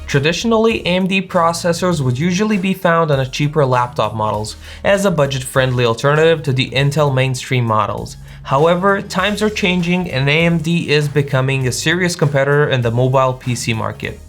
Traditionally, AMD processors would usually be found on cheaper laptop models as a budget-friendly alternative to the Intel mainstream models. However, times are changing and AMD is becoming a serious competitor in the mobile PC market.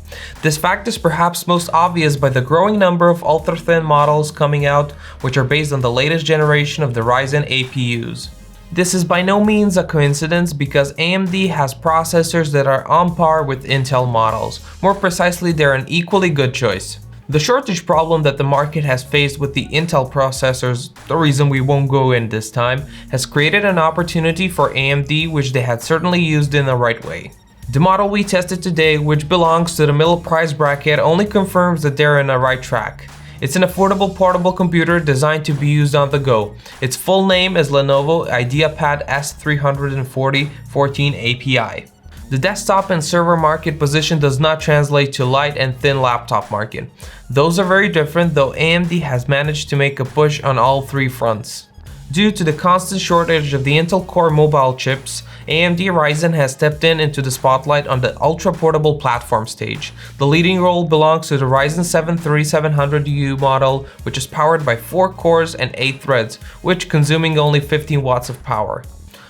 This fact is perhaps most obvious by the growing number of ultra-thin models coming out, which are based on the latest generation of the Ryzen APUs. This is by no means a coincidence because AMD has processors that are on par with Intel models. More precisely, they're an equally good choice. The shortage problem that the market has faced with the Intel processors, the reason we won't go in this time, has created an opportunity for AMD which they had certainly used in the right way. The model we tested today, which belongs to the middle price bracket, only confirms that they're in the right track. It's an affordable portable computer designed to be used on the go. Its full name is Lenovo IdeaPad S340-14API. The desktop and server market position does not translate to light and thin laptop market. Those are very different, though AMD has managed to make a push on all three fronts. Due to the constant shortage of the Intel Core mobile chips, AMD Ryzen has stepped into the spotlight on the ultra-portable platform stage. The leading role belongs to the Ryzen 7 3700U model, which is powered by 4 cores and 8 threads, which consuming only 15 watts of power.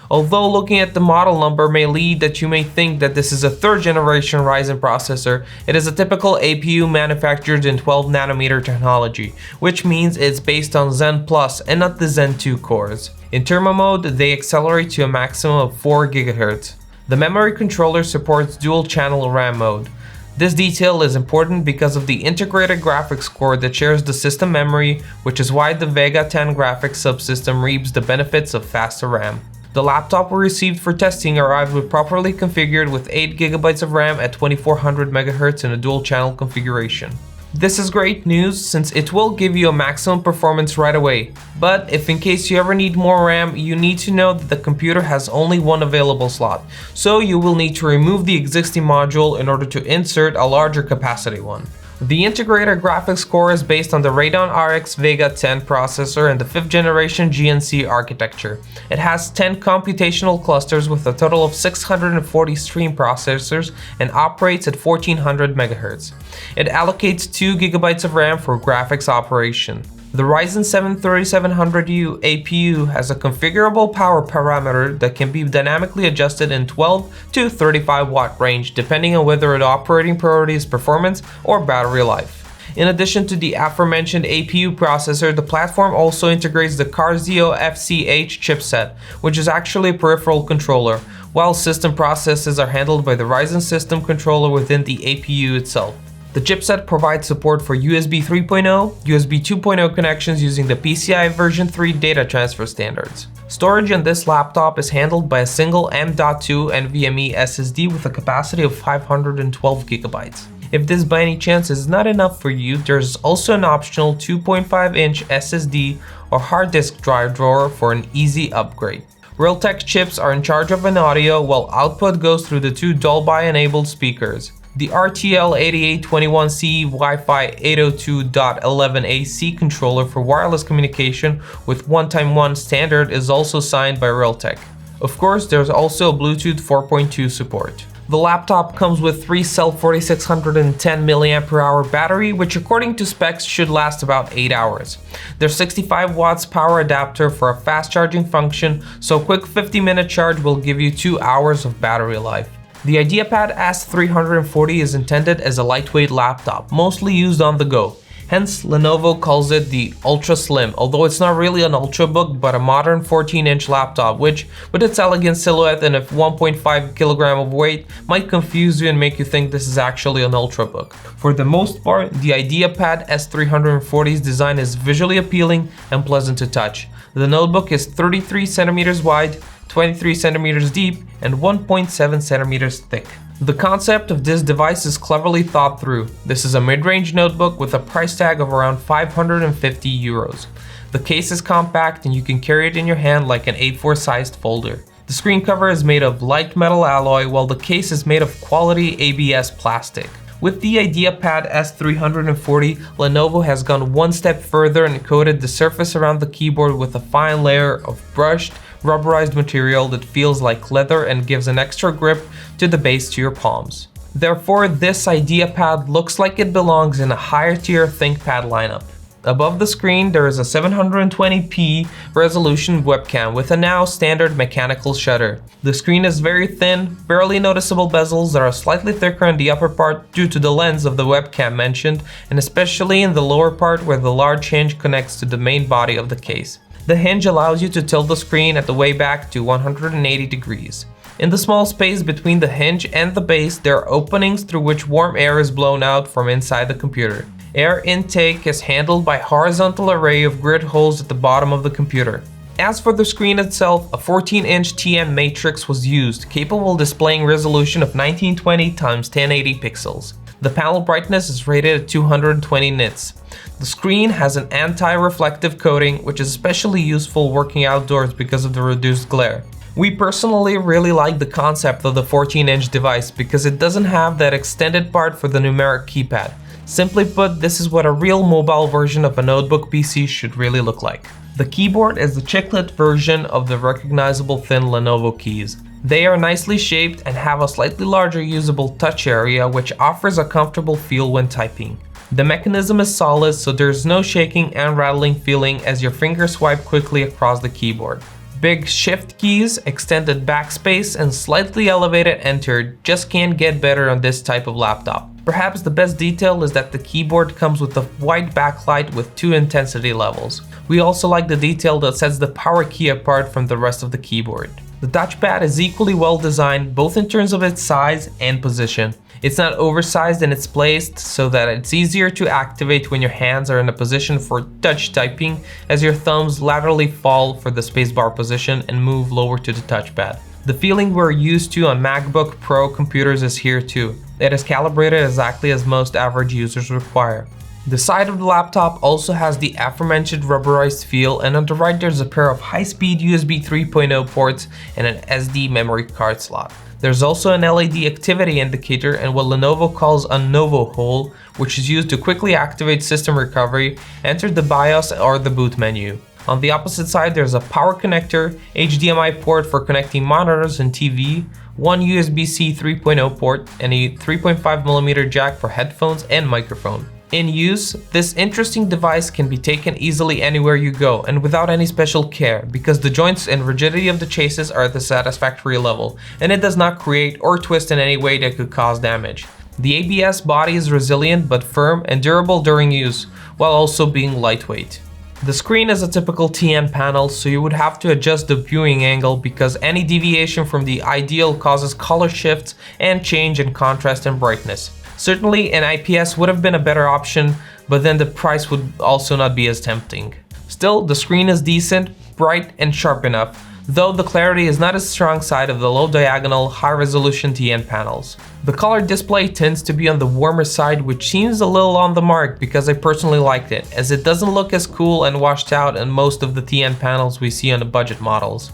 Although looking at the model number may lead that you may think that this is a 3rd generation Ryzen processor, it is a typical APU manufactured in 12nm technology, which means it's based on Zen Plus and not the Zen 2 cores. In turbo mode, they accelerate to a maximum of 4 GHz. The memory controller supports dual channel RAM mode. This detail is important because of the integrated graphics core that shares the system memory, which is why the Vega 10 graphics subsystem reaps the benefits of faster RAM. The laptop we received for testing arrived with properly configured with 8GB of RAM at 2400 MHz in a dual channel configuration. This is great news since it will give you a maximum performance right away, but if in case you ever need more RAM, you need to know that the computer has only one available slot, so you will need to remove the existing module in order to insert a larger capacity one. The integrated graphics core is based on the Radeon RX Vega 10 processor and the 5th generation GNC architecture. It has 10 computational clusters with a total of 640 stream processors and operates at 1400 MHz. It allocates 2 GB of RAM for graphics operation. The Ryzen 7 3700U APU has a configurable power parameter that can be dynamically adjusted in 12 to 35 watt range depending on whether the operating priority is performance or battery life. In addition to the aforementioned APU processor, the platform also integrates the Carzio FCH chipset, which is actually a peripheral controller, while system processes are handled by the Ryzen system controller within the APU itself. The chipset provides support for USB 3.0, USB 2.0 connections using the PCI version 3 data transfer standards. Storage in this laptop is handled by a single M.2 NVMe SSD with a capacity of 512 GB. If this by any chance is not enough for you, there's also an optional 2.5-inch SSD or hard disk drive drawer for an easy upgrade. Realtek chips are in charge of an audio while output goes through the 2 Dolby-enabled speakers. The RTL8821C Wi-Fi 802.11ac controller for wireless communication with 1x1 standard is also signed by Realtek. Of course, there's also a Bluetooth 4.2 support. The laptop comes with 3-cell 4610 mAh battery, which according to specs should last about 8 hours. There's 65 watts power adapter for a fast charging function, so a quick 50-minute charge will give you 2 hours of battery life. The IdeaPad S340 is intended as a lightweight laptop, mostly used on the go. Hence, Lenovo calls it the Ultra Slim, although it's not really an Ultrabook but a modern 14-inch laptop which, with its elegant silhouette and a 1.5 kg of weight, might confuse you and make you think this is actually an Ultrabook. For the most part, the IdeaPad S340's design is visually appealing and pleasant to touch. The notebook is 33 cm wide, 23 cm deep, and 1.7 cm thick. The concept of this device is cleverly thought through. This is a mid-range notebook with a price tag of around 550 euros. The case is compact and you can carry it in your hand like an A4 sized folder. The screen cover is made of light metal alloy while the case is made of quality ABS plastic. With the IdeaPad S340, Lenovo has gone one step further and coated the surface around the keyboard with a fine layer of brushed, rubberized material that feels like leather and gives an extra grip to the base to your palms. Therefore, this IdeaPad looks like it belongs in a higher tier ThinkPad lineup. Above the screen, there is a 720p resolution webcam with a now standard mechanical shutter. The screen is very thin, barely noticeable bezels that are slightly thicker in the upper part due to the lens of the webcam mentioned, and especially in the lower part where the large hinge connects to the main body of the case. The hinge allows you to tilt the screen at the way back to 180 degrees. In the small space between the hinge and the base, there are openings through which warm air is blown out from inside the computer. Air intake is handled by a horizontal array of grid holes at the bottom of the computer. As for the screen itself, a 14-inch TN matrix was used, capable of displaying resolution of 1920 x 1080 pixels. The panel brightness is rated at 220 nits. The screen has an anti-reflective coating, which is especially useful working outdoors because of the reduced glare. We personally really like the concept of the 14-inch device because it doesn't have that extended part for the numeric keypad. Simply put, this is what a real mobile version of a notebook PC should really look like. The keyboard is the chiclet version of the recognizable thin Lenovo keys. They are nicely shaped and have a slightly larger usable touch area, which offers a comfortable feel when typing. The mechanism is solid, so there's no shaking and rattling feeling as your fingers swipe quickly across the keyboard. Big shift keys, extended backspace, and slightly elevated enter just can't get better on this type of laptop. Perhaps the best detail is that the keyboard comes with a white backlight with 2 intensity levels. We also like the detail that sets the power key apart from the rest of the keyboard. The touchpad is equally well designed both in terms of its size and position. It's not oversized and it's placed so that it's easier to activate when your hands are in a position for touch typing, as your thumbs laterally fall for the spacebar position and move lower to the touchpad. The feeling we're used to on MacBook Pro computers is here too. It is calibrated exactly as most average users require. The side of the laptop also has the aforementioned rubberized feel, and on the right there's a pair of high-speed USB 3.0 ports and an SD memory card slot. There's also an LED activity indicator and what Lenovo calls a Novo hole, which is used to quickly activate system recovery, enter the BIOS or the boot menu. On the opposite side there's a power connector, HDMI port for connecting monitors and TV, one USB-C 3.0 port, and a 3.5mm jack for headphones and microphone. In use, this interesting device can be taken easily anywhere you go and without any special care because the joints and rigidity of the chases are at the satisfactory level and it does not create or twist in any way that could cause damage. The ABS body is resilient but firm and durable during use, while also being lightweight. The screen is a typical TN panel, so you would have to adjust the viewing angle because any deviation from the ideal causes color shifts and change in contrast and brightness. Certainly an IPS would have been a better option, but then the price would also not be as tempting. Still, the screen is decent, bright and sharp enough, though the clarity is not a strong side of the low diagonal, high resolution TN panels. The color display tends to be on the warmer side, which seems a little on the mark because I personally liked it, as it doesn't look as cool and washed out in most of the TN panels we see on the budget models.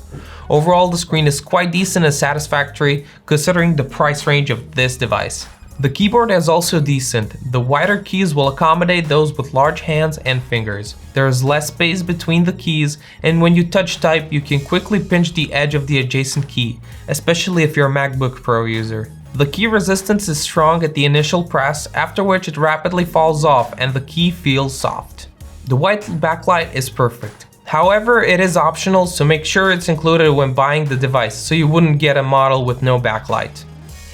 Overall, the screen is quite decent and satisfactory considering the price range of this device. The keyboard is also decent. The wider keys will accommodate those with large hands and fingers. There is less space between the keys, and when you touch type, you can quickly pinch the edge of the adjacent key, especially if you're a MacBook Pro user. The key resistance is strong at the initial press, after which it rapidly falls off and the key feels soft. The white backlight is perfect. However, it is optional, so make sure it's included when buying the device so you wouldn't get a model with no backlight.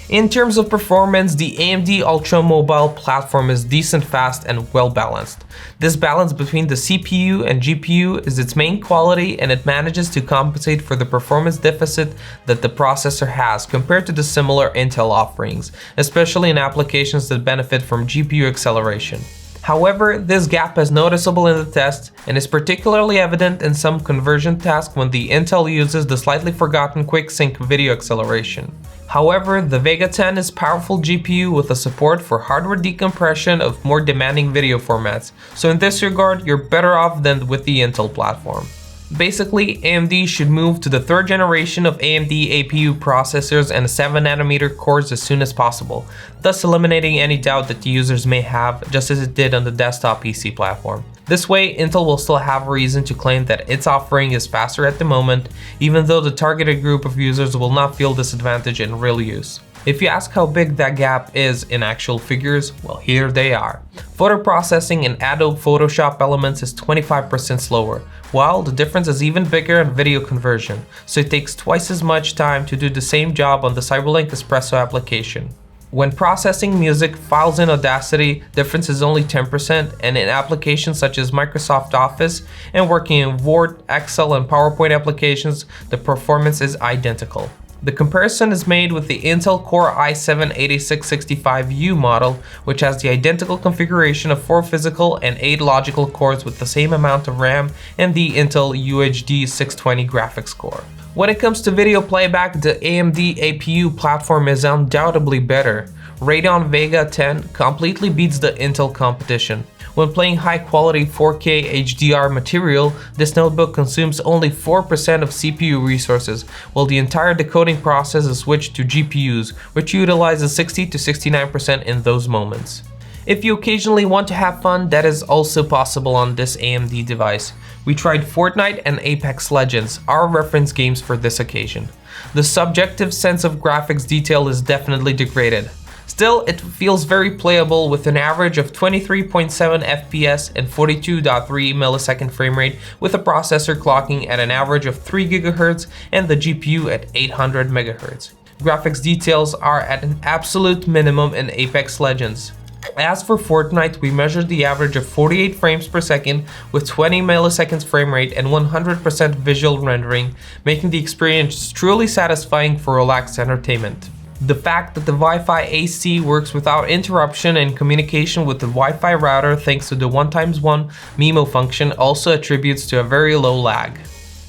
In terms of performance, the AMD Ultra Mobile platform is decent, fast, and well balanced. This balance between the CPU and GPU is its main quality, and it manages to compensate for the performance deficit that the processor has compared to the similar Intel offerings, especially in applications that benefit from GPU acceleration. However, this gap is noticeable in the test and is particularly evident in some conversion tasks when the Intel uses the slightly forgotten quick-sync video acceleration. However, the Vega 10 is powerful GPU with a support for hardware decompression of more demanding video formats, so in this regard, you're better off than with the Intel platform. Basically, AMD should move to the third generation of AMD APU processors and 7nm cores as soon as possible, thus eliminating any doubt that the users may have, just as it did on the desktop PC platform. This way, Intel will still have a reason to claim that its offering is faster at the moment, even though the targeted group of users will not feel this advantage in real use. If you ask how big that gap is in actual figures, well, here they are. Photo processing in Adobe Photoshop Elements is 25% slower, while the difference is even bigger in video conversion, so it takes twice as much time to do the same job on the Cyberlink Espresso application. When processing music files in Audacity, difference is only 10%, and in applications such as Microsoft Office and working in Word, Excel, and PowerPoint applications, the performance is identical. The comparison is made with the Intel Core i7-8665U model, which has the identical configuration of 4 physical and 8 logical cores with the same amount of RAM and the Intel UHD 620 graphics core. When it comes to video playback, the AMD APU platform is undoubtedly better. Radeon Vega 10 completely beats the Intel competition. When playing high-quality 4K HDR material, this notebook consumes only 4% of CPU resources, while the entire decoding process is switched to GPUs, which utilizes 60 to 69% in those moments. If you occasionally want to have fun, that is also possible on this AMD device. We tried Fortnite and Apex Legends, our reference games for this occasion. The subjective sense of graphics detail is definitely degraded. Still, it feels very playable with an average of 23.7 FPS and 42.3 millisecond frame rate, with a processor clocking at an average of 3 GHz and the GPU at 800 MHz. Graphics details are at an absolute minimum in Apex Legends. As for Fortnite, we measured the average of 48 frames per second with 20 milliseconds frame rate and 100% visual rendering, making the experience truly satisfying for relaxed entertainment. The fact that the Wi-Fi AC works without interruption and communication with the Wi-Fi router thanks to the 1x1 MIMO function also attributes to a very low lag.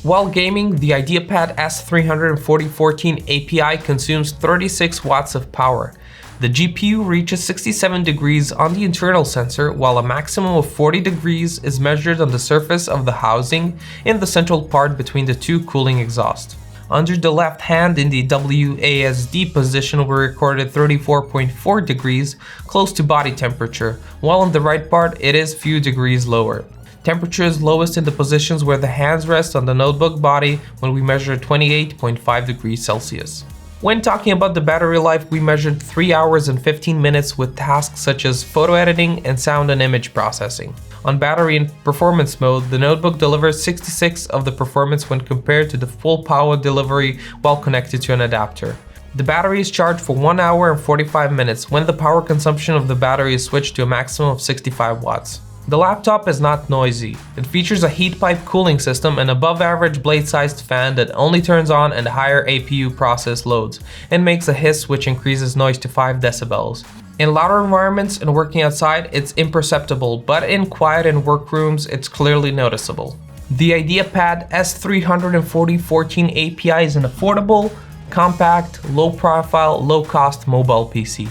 While gaming, the IdeaPad S340-14API consumes 36 watts of power. The GPU reaches 67 degrees on the internal sensor, while a maximum of 40 degrees is measured on the surface of the housing in the central part between the two cooling exhausts. Under the left hand in the WASD position we recorded 34.4 degrees, close to body temperature, while on the right part it is few degrees lower. Temperature is lowest in the positions where the hands rest on the notebook body when we measured 28.5 degrees Celsius. When talking about the battery life, we measured 3 hours and 15 minutes with tasks such as photo editing and sound and image processing. On battery and performance mode, the notebook delivers 66 of the performance when compared to the full power delivery while connected to an adapter. The battery is charged for 1 hour and 45 minutes when the power consumption of the battery is switched to a maximum of 65 watts. The laptop is not noisy. It features a heat pipe cooling system and above average blade-sized fan that only turns on at higher APU process loads and makes a hiss which increases noise to 5 decibels. In louder environments and working outside, it's imperceptible, but in quiet and workrooms, it's clearly noticeable. The IdeaPad S340-14API is an affordable, compact, low-profile, low-cost mobile PC.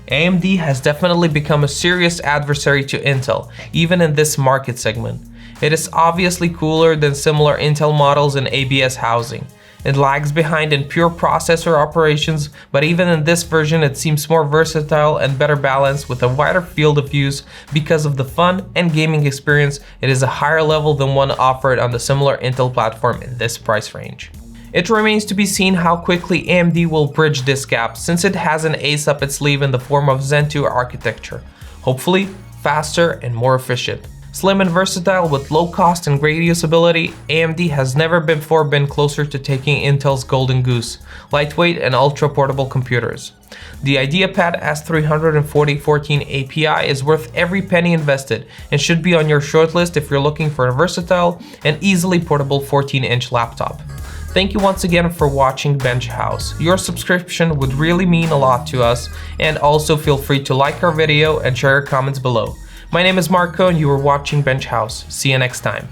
AMD has definitely become a serious adversary to Intel, even in this market segment. It is obviously cooler than similar Intel models in ABS housing. It lags behind in pure processor operations, but even in this version it seems more versatile and better balanced with a wider field of use because of the fun and gaming experience. It is a higher level than one offered on the similar Intel platform in this price range. It remains to be seen how quickly AMD will bridge this gap, since it has an ace up its sleeve in the form of Zen 2 architecture. Hopefully, faster and more efficient. Slim and versatile with low cost and great usability, AMD has never before been closer to taking Intel's golden goose, lightweight and ultra portable computers. The IdeaPad S340-14API is worth every penny invested and should be on your shortlist if you're looking for a versatile and easily portable 14-inch laptop. Thank you once again for watching Bench House. Your subscription would really mean a lot to us, and also feel free to like our video and share your comments below. My name is Marco and you are watching Bench House. See you next time.